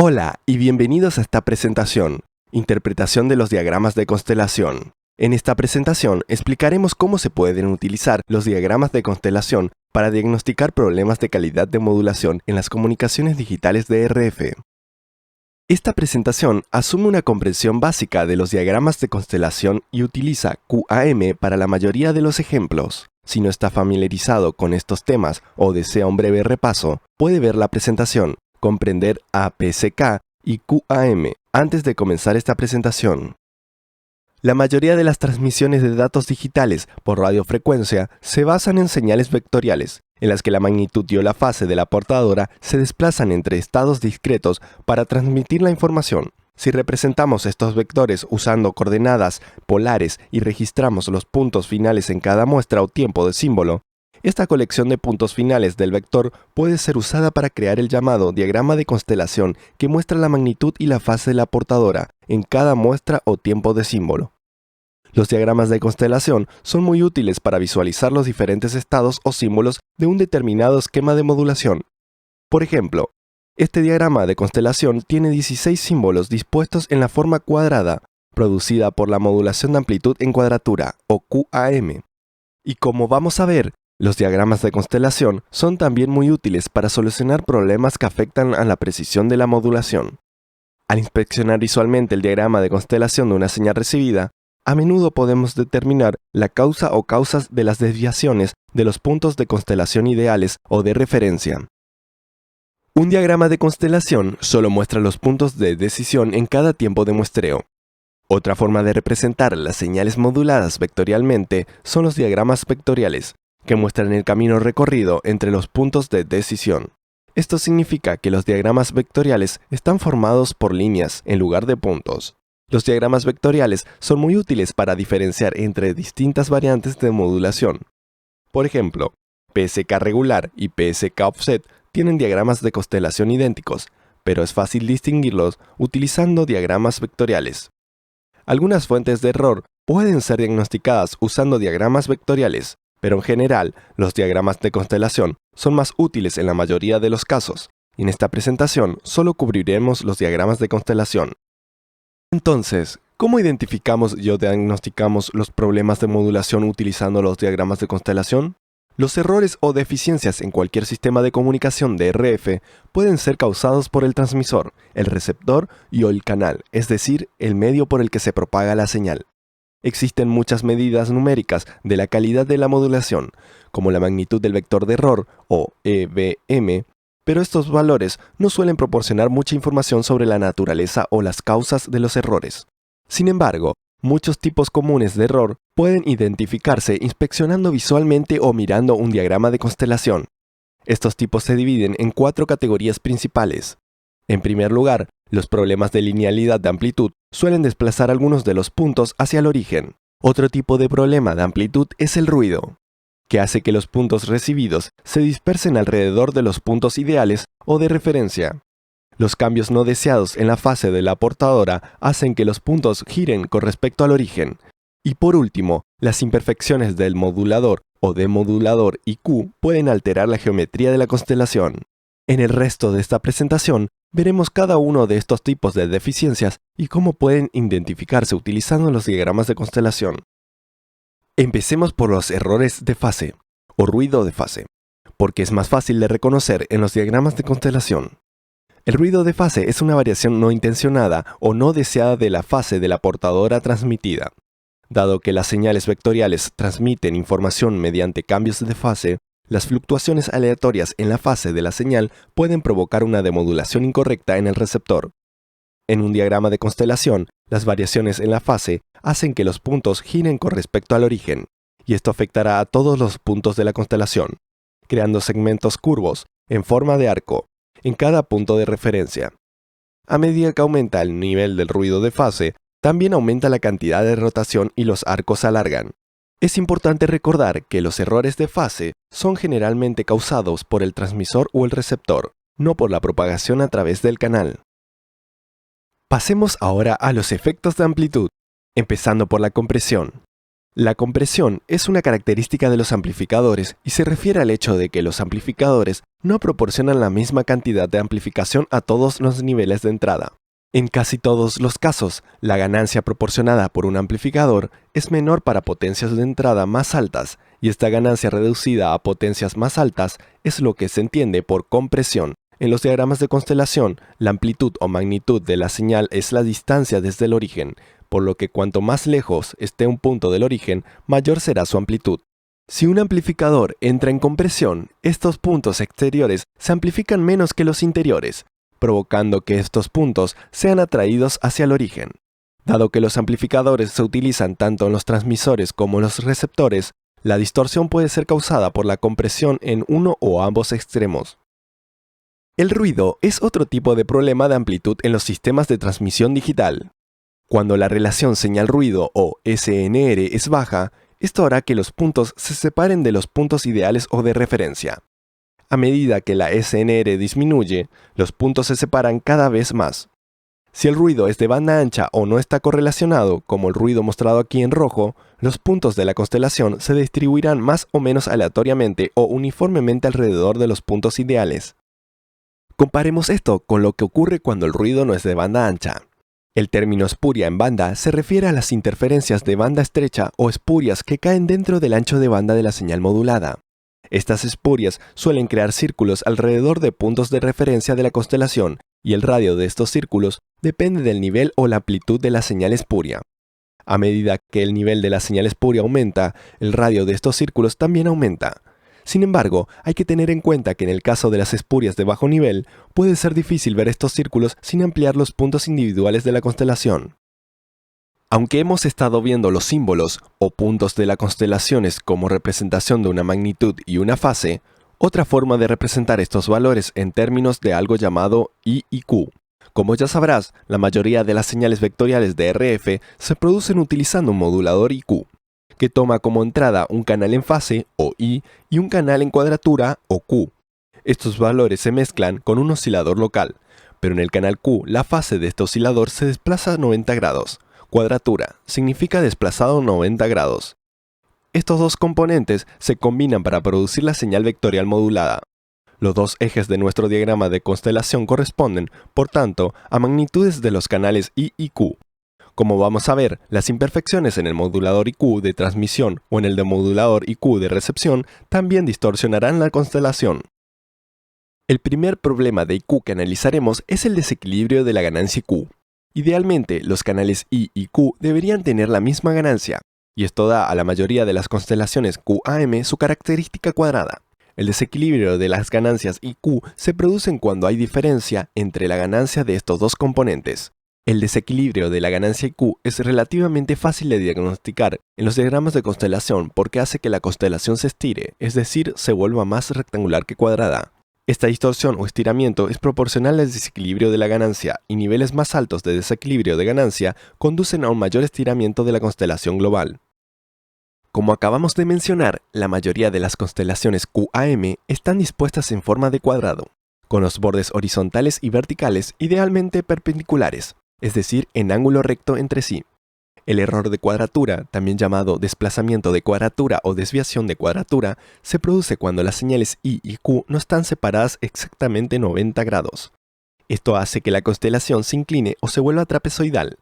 Hola y bienvenidos a esta presentación, Interpretación de los diagramas de constelación. En esta presentación explicaremos cómo se pueden utilizar los diagramas de constelación para diagnosticar problemas de calidad de modulación en las comunicaciones digitales de RF. Esta presentación asume una comprensión básica de los diagramas de constelación y utiliza QAM para la mayoría de los ejemplos. Si no está familiarizado con estos temas o desea un breve repaso, puede ver la presentación, comprender APCK y QAM antes de comenzar esta presentación. La mayoría de las transmisiones de datos digitales por radiofrecuencia se basan en señales vectoriales, en las que la magnitud y o la fase de la portadora se desplazan entre estados discretos para transmitir la información. Si representamos estos vectores usando coordenadas polares y registramos los puntos finales en cada muestra o tiempo de símbolo, esta colección de puntos finales del vector puede ser usada para crear el llamado diagrama de constelación que muestra la magnitud y la fase de la portadora en cada muestra o tiempo de símbolo. Los diagramas de constelación son muy útiles para visualizar los diferentes estados o símbolos de un determinado esquema de modulación. Por ejemplo, este diagrama de constelación tiene 16 símbolos dispuestos en la forma cuadrada, producida por la modulación de amplitud en cuadratura, o QAM. Y como vamos a ver, los diagramas de constelación son también muy útiles para solucionar problemas que afectan a la precisión de la modulación. Al inspeccionar visualmente el diagrama de constelación de una señal recibida, a menudo podemos determinar la causa o causas de las desviaciones de los puntos de constelación ideales o de referencia. Un diagrama de constelación solo muestra los puntos de decisión en cada tiempo de muestreo. Otra forma de representar las señales moduladas vectorialmente son los diagramas vectoriales, que muestran el camino recorrido entre los puntos de decisión. Esto significa que los diagramas vectoriales están formados por líneas en lugar de puntos. Los diagramas vectoriales son muy útiles para diferenciar entre distintas variantes de modulación. Por ejemplo, PSK regular y PSK offset tienen diagramas de constelación idénticos, pero es fácil distinguirlos utilizando diagramas vectoriales. Algunas fuentes de error pueden ser diagnosticadas usando diagramas vectoriales, pero en general, los diagramas de constelación son más útiles en la mayoría de los casos. En esta presentación solo cubriremos los diagramas de constelación. Entonces, ¿cómo identificamos y o diagnosticamos los problemas de modulación utilizando los diagramas de constelación? Los errores o deficiencias en cualquier sistema de comunicación de RF pueden ser causados por el transmisor, el receptor y o el canal, es decir, el medio por el que se propaga la señal. Existen muchas medidas numéricas de la calidad de la modulación, como la magnitud del vector de error, o EVM, pero estos valores no suelen proporcionar mucha información sobre la naturaleza o las causas de los errores. Sin embargo, muchos tipos comunes de error pueden identificarse inspeccionando visualmente o mirando un diagrama de constelación. Estos tipos se dividen en 4 categorías principales. En primer lugar, los problemas de linealidad de amplitud suelen desplazar algunos de los puntos hacia el origen. Otro tipo de problema de amplitud es el ruido, que hace que los puntos recibidos se dispersen alrededor de los puntos ideales o de referencia. Los cambios no deseados en la fase de la portadora hacen que los puntos giren con respecto al origen. Y por último, las imperfecciones del modulador o demodulador IQ pueden alterar la geometría de la constelación. En el resto de esta presentación, veremos cada uno de estos tipos de deficiencias y cómo pueden identificarse utilizando los diagramas de constelación. Empecemos por los errores de fase, o ruido de fase, porque es más fácil de reconocer en los diagramas de constelación. El ruido de fase es una variación no intencionada o no deseada de la fase de la portadora transmitida. Dado que las señales vectoriales transmiten información mediante cambios de fase, las fluctuaciones aleatorias en la fase de la señal pueden provocar una demodulación incorrecta en el receptor. En un diagrama de constelación, las variaciones en la fase hacen que los puntos giren con respecto al origen, y esto afectará a todos los puntos de la constelación, creando segmentos curvos, en forma de arco, en cada punto de referencia. A medida que aumenta el nivel del ruido de fase, también aumenta la cantidad de rotación y los arcos se alargan. Es importante recordar que los errores de fase son generalmente causados por el transmisor o el receptor, no por la propagación a través del canal. Pasemos ahora a los efectos de amplitud, empezando por la compresión. La compresión es una característica de los amplificadores y se refiere al hecho de que los amplificadores no proporcionan la misma cantidad de amplificación a todos los niveles de entrada. En casi todos los casos, la ganancia proporcionada por un amplificador es menor para potencias de entrada más altas, y esta ganancia reducida a potencias más altas es lo que se entiende por compresión. En los diagramas de constelación, la amplitud o magnitud de la señal es la distancia desde el origen, por lo que cuanto más lejos esté un punto del origen, mayor será su amplitud. Si un amplificador entra en compresión, estos puntos exteriores se amplifican menos que los interiores, provocando que estos puntos sean atraídos hacia el origen. Dado que los amplificadores se utilizan tanto en los transmisores como en los receptores, la distorsión puede ser causada por la compresión en uno o ambos extremos. El ruido es otro tipo de problema de amplitud en los sistemas de transmisión digital. Cuando la relación señal-ruido o SNR es baja, esto hará que los puntos se separen de los puntos ideales o de referencia. A medida que la SNR disminuye, los puntos se separan cada vez más. Si el ruido es de banda ancha o no está correlacionado, como el ruido mostrado aquí en rojo, los puntos de la constelación se distribuirán más o menos aleatoriamente o uniformemente alrededor de los puntos ideales. Comparemos esto con lo que ocurre cuando el ruido no es de banda ancha. El término espuria en banda se refiere a las interferencias de banda estrecha o espurias que caen dentro del ancho de banda de la señal modulada. Estas espurias suelen crear círculos alrededor de puntos de referencia de la constelación, y el radio de estos círculos depende del nivel o la amplitud de la señal espuria. A medida que el nivel de la señal espuria aumenta, el radio de estos círculos también aumenta. Sin embargo, hay que tener en cuenta que en el caso de las espurias de bajo nivel, puede ser difícil ver estos círculos sin ampliar los puntos individuales de la constelación. Aunque hemos estado viendo los símbolos o puntos de las constelaciones como representación de una magnitud y una fase, otra forma de representar estos valores en términos de algo llamado I y Q. Como ya sabrás, la mayoría de las señales vectoriales de RF se producen utilizando un modulador IQ, que toma como entrada un canal en fase, o I, y un canal en cuadratura, o Q. Estos valores se mezclan con un oscilador local, pero en el canal Q la fase de este oscilador se desplaza 90 grados. Cuadratura significa desplazado 90 grados. Estos dos componentes se combinan para producir la señal vectorial modulada. Los dos ejes de nuestro diagrama de constelación corresponden, por tanto, a magnitudes de los canales I y Q. Como vamos a ver, las imperfecciones en el modulador IQ de transmisión o en el demodulador IQ de recepción también distorsionarán la constelación. El primer problema de IQ que analizaremos es el desequilibrio de la ganancia IQ. Idealmente, los canales I y Q deberían tener la misma ganancia, y esto da a la mayoría de las constelaciones QAM su característica cuadrada. El desequilibrio de las ganancias IQ se produce cuando hay diferencia entre la ganancia de estos dos componentes. El desequilibrio de la ganancia IQ es relativamente fácil de diagnosticar en los diagramas de constelación porque hace que la constelación se estire, es decir, se vuelva más rectangular que cuadrada. Esta distorsión o estiramiento es proporcional al desequilibrio de la ganancia, y niveles más altos de desequilibrio de ganancia conducen a un mayor estiramiento de la constelación global. Como acabamos de mencionar, la mayoría de las constelaciones QAM están dispuestas en forma de cuadrado, con los bordes horizontales y verticales idealmente perpendiculares, es decir, en ángulo recto entre sí. El error de cuadratura, también llamado desplazamiento de cuadratura o desviación de cuadratura, se produce cuando las señales I y Q no están separadas exactamente 90 grados. Esto hace que la constelación se incline o se vuelva trapezoidal.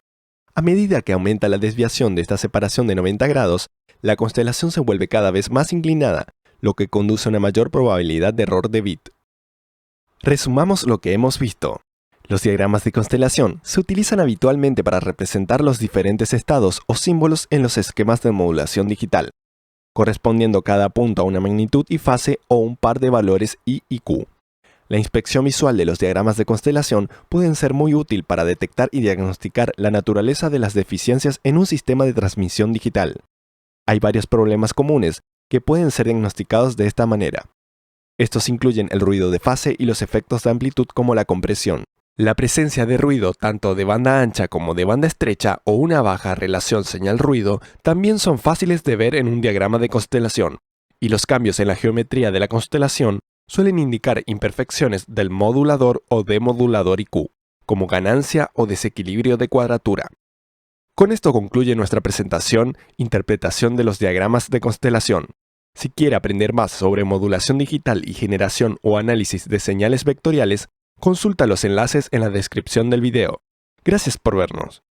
A medida que aumenta la desviación de esta separación de 90 grados, la constelación se vuelve cada vez más inclinada, lo que conduce a una mayor probabilidad de error de bit. Resumamos lo que hemos visto. Los diagramas de constelación se utilizan habitualmente para representar los diferentes estados o símbolos en los esquemas de modulación digital, correspondiendo cada punto a una magnitud y fase o un par de valores I y Q. La inspección visual de los diagramas de constelación pueden ser muy útil para detectar y diagnosticar la naturaleza de las deficiencias en un sistema de transmisión digital. Hay varios problemas comunes que pueden ser diagnosticados de esta manera. Estos incluyen el ruido de fase y los efectos de amplitud como la compresión. La presencia de ruido tanto de banda ancha como de banda estrecha o una baja relación señal-ruido también son fáciles de ver en un diagrama de constelación, y los cambios en la geometría de la constelación suelen indicar imperfecciones del modulador o demodulador IQ, como ganancia o desequilibrio de cuadratura. Con esto concluye nuestra presentación, Interpretación de los diagramas de constelación. Si quiere aprender más sobre modulación digital y generación o análisis de señales vectoriales, consulta los enlaces en la descripción del video. Gracias por vernos.